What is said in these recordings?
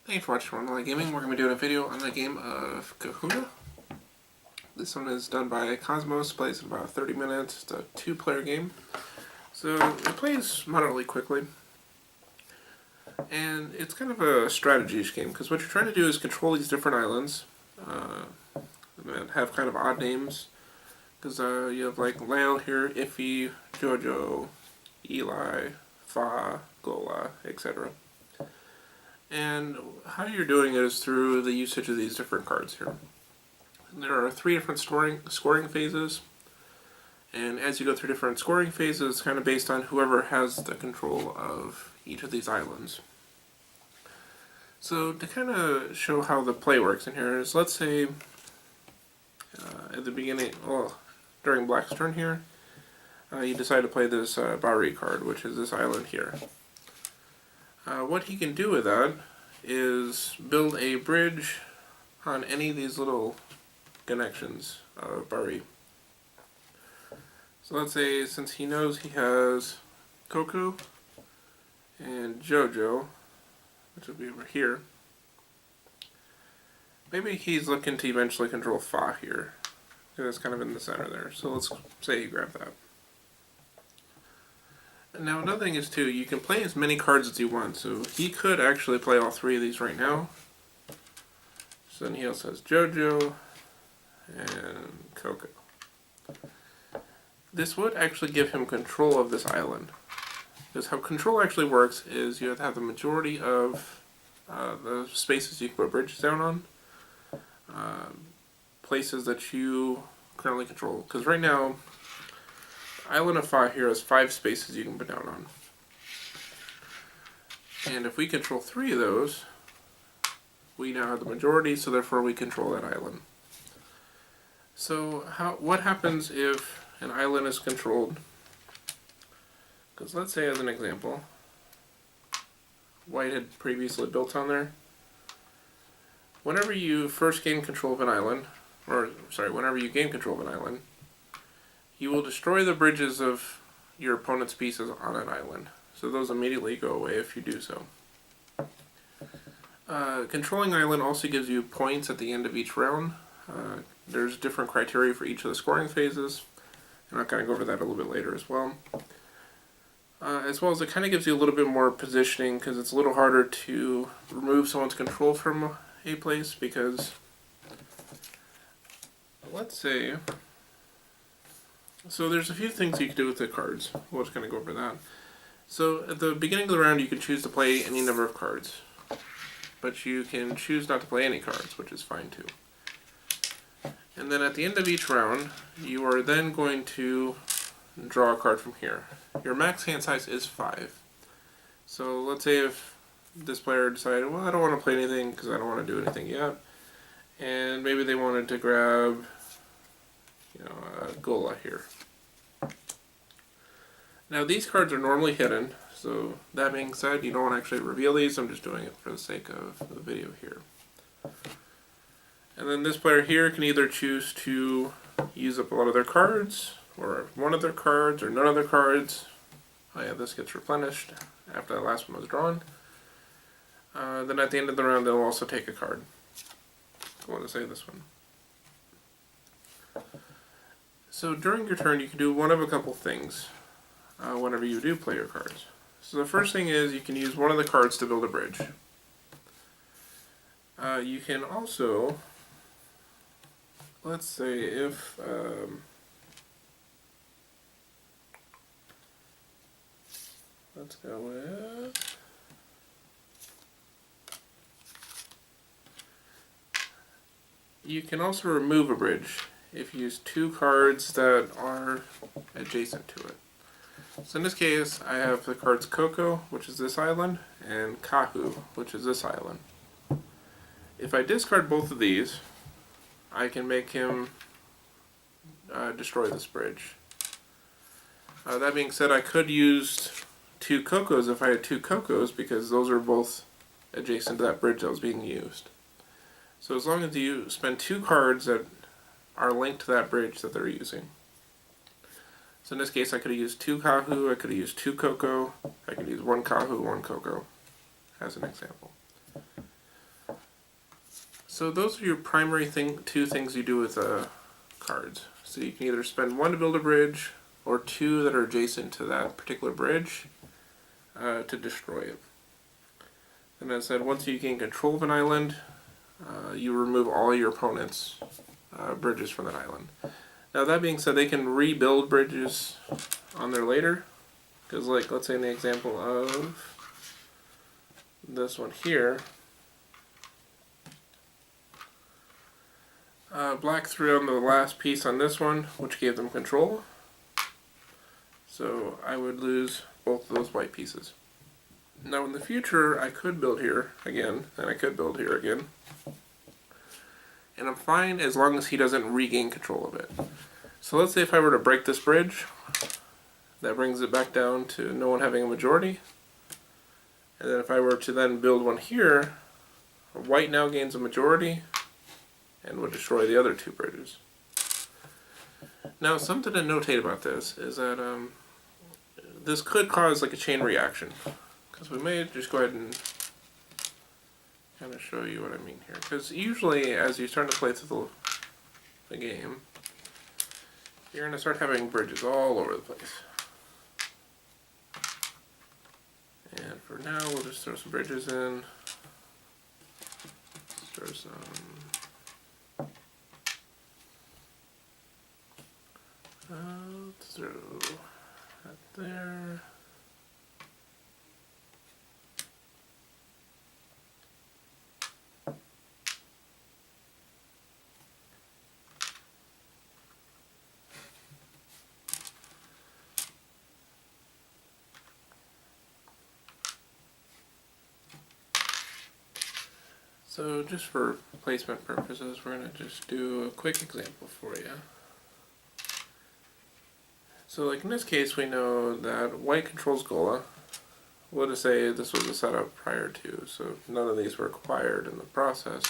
Thanks for watching Rundlii Gaming. We're going to be doing a video on the game of Kahuna. This one is done by Cosmos, plays in about 30 minutes. It's a 2-player game. So it plays moderately quickly. And it's kind of a strategy-ish game, because what you're trying to do is control these different islands that have kind of odd names. Because you have like Lyle here, Iffy, Jojo, Eli, Fa, Gola, etc. And how you're doing it is through the usage of these different cards here. And there are 3 different scoring phases, and as you go through different scoring phases, it's kind of based on whoever has the control of each of these islands. So to kind of show how the play works in here is, let's say at the beginning, during Black's turn here, you decide to play this Bari card, which is this island here. What he can do with that is build a bridge on any of these little connections of Bari. So let's say, since he knows he has Coco and Jojo, which will be over here, maybe he's looking to eventually control Fa here, because it's kind of in the center there. So let's say you grab that. Now another thing is too, you can play as many cards as you want, so he could actually play all 3 of these right now. So then he also has Jojo and Coco. This would actually give him control of this island. Because how control actually works is you have to have the majority of the spaces you can put bridges down on, places that you currently control. Because right now, Island of Fa here has 5 spaces you can put down on. And if we control 3 of those, we now have the majority, so therefore we control that island. So what happens if an island is controlled? Because let's say, as an example, White had previously built on there. Whenever you first gain control of an island, whenever you gain control of an island, you will destroy the bridges of your opponent's pieces on an island. So those immediately go away if you do so. Controlling island also gives you points at the end of each round. There's different criteria for each of the scoring phases, and I'll kind of go over that a little bit later as well. As well as it kind of gives you a little bit more positioning, because it's a little harder to remove someone's control from a place, because let's say, so there's a few things you can do with the cards. We'll just kind of go over that. So at the beginning of the round you can choose to play any number of cards, but you can choose not to play any cards, which is fine too. And then at the end of each round, you are then going to draw a card from here. Your max hand size is 5. So let's say if this player decided, well, I don't want to play anything because I don't want to do anything yet, and maybe they wanted to grab, Gola here. Now these cards are normally hidden, so that being said, you don't want to actually reveal these. I'm just doing it for the sake of the video here. And then this player here can either choose to use up a lot of their cards, or one of their cards, or none of their cards. Oh yeah, this gets replenished after the last one was drawn. Then at the end of the round, they'll also take a card. I want to say this one. So during your turn, you can do one of a couple things whenever you do play your cards. So the first thing is you can use one of the cards to build a bridge. You can also, let's say if let's go with, you can also remove a bridge if you use 2 cards that are adjacent to it. So in this case, I have the cards Coco, which is this island, and Kahu, which is this island. If I discard both of these, I can make him destroy this bridge. That being said, I could use 2 Cocos if I had 2 Cocos, because those are both adjacent to that bridge that was being used. So as long as you spend 2 cards that are linked to that bridge that they're using. So in this case, I could have used 2 Kahu, I could have used 2 Coco, I could use 1 Kahu, 1 Coco, as an example. So those are your primary two things you do with cards. So you can either spend 1 to build a bridge, or 2 that are adjacent to that particular bridge to destroy it. And as I said, once you gain control of an island, you remove all your opponent's bridges from that island. Now that being said, they can rebuild bridges on there later. Because like, let's say in the example of this one here, black threw on the last piece on this one, which gave them control. So I would lose both of those white pieces. Now in the future, I could build here again, and I could build here again. And I'm fine as long as he doesn't regain control of it. So let's say if I were to break this bridge, that brings it back down to no one having a majority. And then if I were to then build one here, white now gains a majority and would destroy the other 2 bridges. Now something to notate about this is that this could cause like a chain reaction. Because we may just go ahead and kind of show you what I mean here. Because usually as you start to play through the game, you're going to start having bridges all over the place. And for now, we'll just throw some bridges in. Throw some. Let's throw that there. So just for placement purposes, we're going to just do a quick example for you. So like in this case, we know that white controls Gola. We'll just say this was a setup prior to, so none of these were acquired in the process.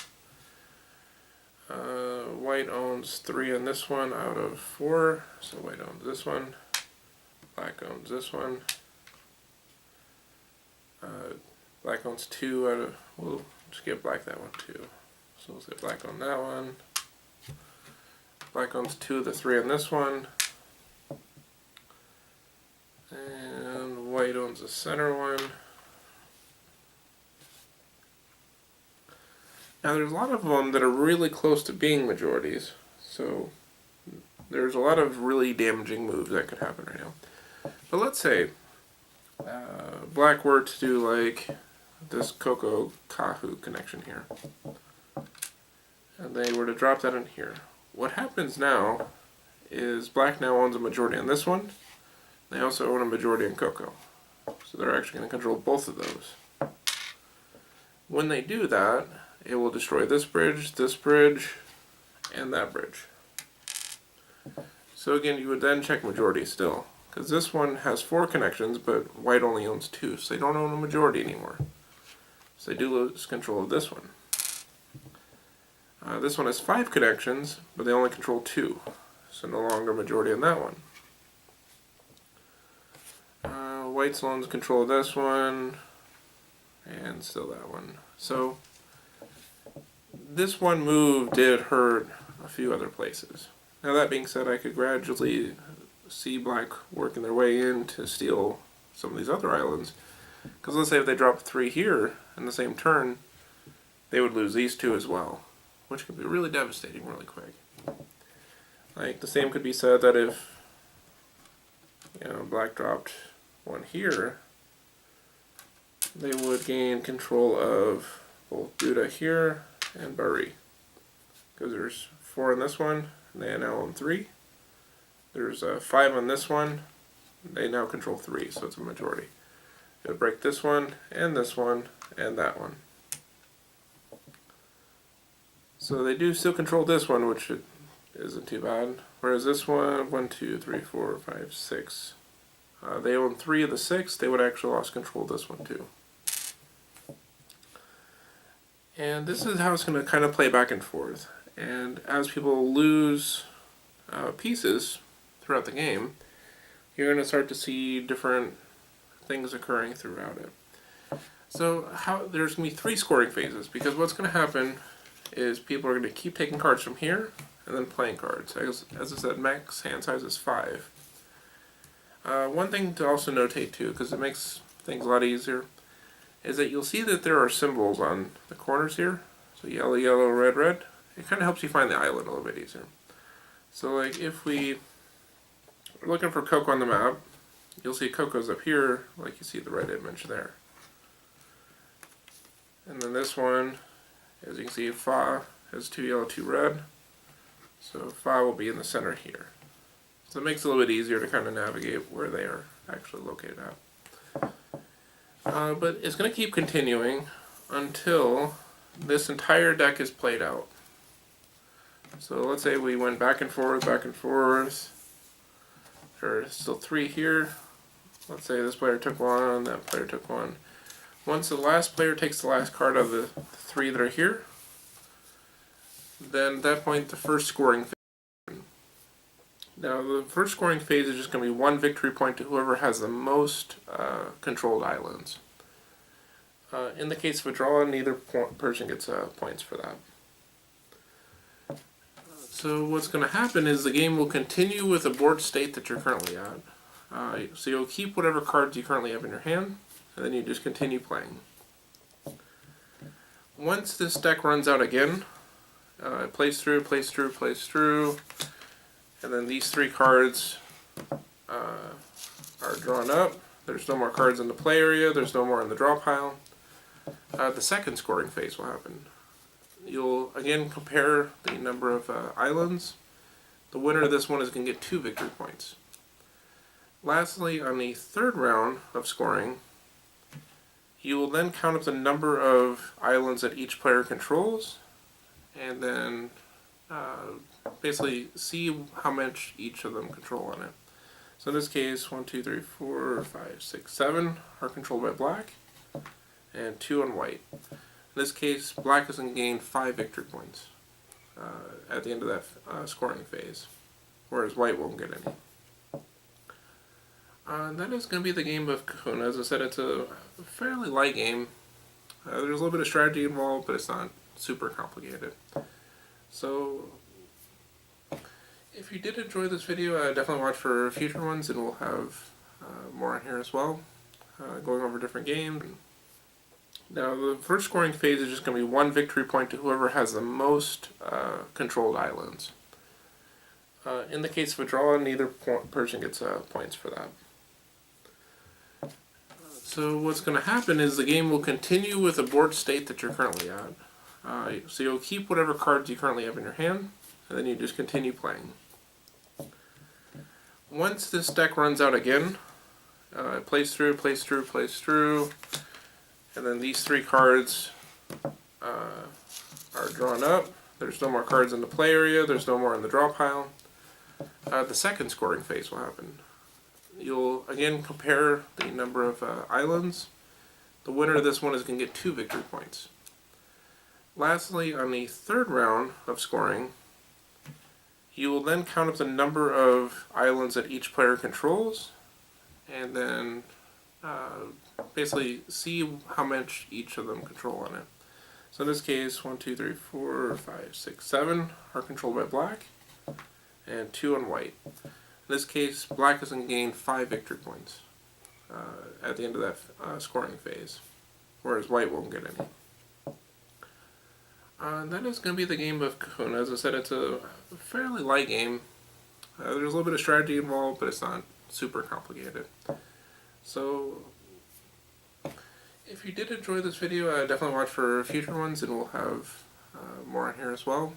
White owns 3 on this one out of 4, so white owns this one. Black owns this one. Black owns 2 out of, we'll just give black that one too. So we'll say black on that one. Black owns 2 of the 3 on this one. And white owns the center one. Now there's a lot of them that are really close to being majorities, so there's a lot of really damaging moves that could happen right now. But let's say black were to do like this Kahuna connection here, and they were to drop that in here. What happens now is black now owns a majority on this one. They also own a majority in Coco, so they're actually going to control both of those. When they do that, it will destroy this bridge, and that bridge. So again, you would then check majority still, because this one has 4 connections, but white only owns 2, so they don't own a majority anymore. So they do lose control of this one. This one has 5 connections, but they only control 2, so no longer majority on that one. White's owns control of this one, and still that one. So this one move did hurt a few other places. Now that being said, I could gradually see black working their way in to steal some of these other islands. Because let's say if they dropped 3 here in the same turn, they would lose these 2 as well, which could be really devastating really quick. Like the same could be said that if black dropped 1 here, they would gain control of both Buddha here and Bari. Because there's 4 on this one, and they now own 3. There's 5 on this one, they now control 3, so it's a majority. It would break this one, and that one. So they do still control this one, which isn't too bad. Whereas this one, 1, 2, 3, 4, 5, 6. They own 3 of the 6, they would actually lost control of this one too. And this is how it's going to kind of play back and forth. And as people lose pieces throughout the game, you're going to start to see different things occurring throughout it. So there's going to be 3 scoring phases, because what's going to happen is people are going to keep taking cards from here and then playing cards. As I said, max hand size is 5. One thing to also notate too, because it makes things a lot easier, is that you'll see that there are symbols on the corners here. So yellow, yellow, red, red. It kind of helps you find the island a little bit easier. So like if we are looking for Coco on the map, you'll see Coco's up here, like you see the red image there. And then this one, as you can see, Fa has 2 yellow, 2 red. So Fa will be in the center here. So it makes it a little bit easier to kind of navigate where they are actually located at. But it's going to keep continuing until this entire deck is played out. So let's say we went back and forth, back and forth. There's still 3 here. Let's say this player took one, that player took one. Once the last player takes the last card of the 3 that are here, then at that point the first scoring phase. Now the first scoring phase is just going to be 1 victory point to whoever has the most controlled islands. In the case of a draw, neither person gets points for that. So what's going to happen is the game will continue with the board state that you're currently at. So you'll keep whatever cards you currently have in your hand, and then you just continue playing. Once this deck runs out again, it plays through, plays through, plays through, and then these 3 cards are drawn up. There's no more cards in the play area, there's no more in the draw pile. The second scoring phase will happen. You'll again compare the number of islands. The winner of this one is going to get 2 victory points. Lastly, on the third round of scoring, you will then count up the number of islands that each player controls, and then basically see how much each of them control on it. So in this case, 1, 2, 3, 4, 5, 6, 7 are controlled by black, and 2 on white. In this case, black is going to gain 5 victory points at the end of that scoring phase, whereas white won't get any. That is going to be the game of Kahuna. As I said, it's a fairly light game. There's a little bit of strategy involved, but it's not super complicated. So, if you did enjoy this video, definitely watch for future ones, and we'll have more on here as well, going over different games. Now, the first scoring phase is just going to be 1 victory point to whoever has the most controlled islands. In the case of a draw, neither person gets points for that. So what's going to happen is the game will continue with the board state that you're currently at. So you'll keep whatever cards you currently have in your hand, and then you just continue playing. Once this deck runs out again, it plays through, plays through, plays through, and then these 3 cards are drawn up. There's no more cards in the play area, there's no more in the draw pile. The second scoring phase will happen. You'll again compare the number of islands. The winner of this one is going to get 2 victory points. Lastly, on the third round of scoring, you will then count up the number of islands that each player controls, and then basically see how much each of them control on it. So in this case, 1, 2, 3, 4, 5, 6, 7 are controlled by black, and 2 on white. In this case, black is going to gain 5 victory points at the end of that scoring phase, whereas white won't get any. That is going to be the game of Kahuna. As I said, it's a fairly light game. There's a little bit of strategy involved, but it's not super complicated. So, if you did enjoy this video, definitely watch for future ones, and we'll have more on here as well,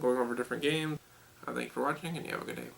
going over different games. Thank you for watching, and you have a good day.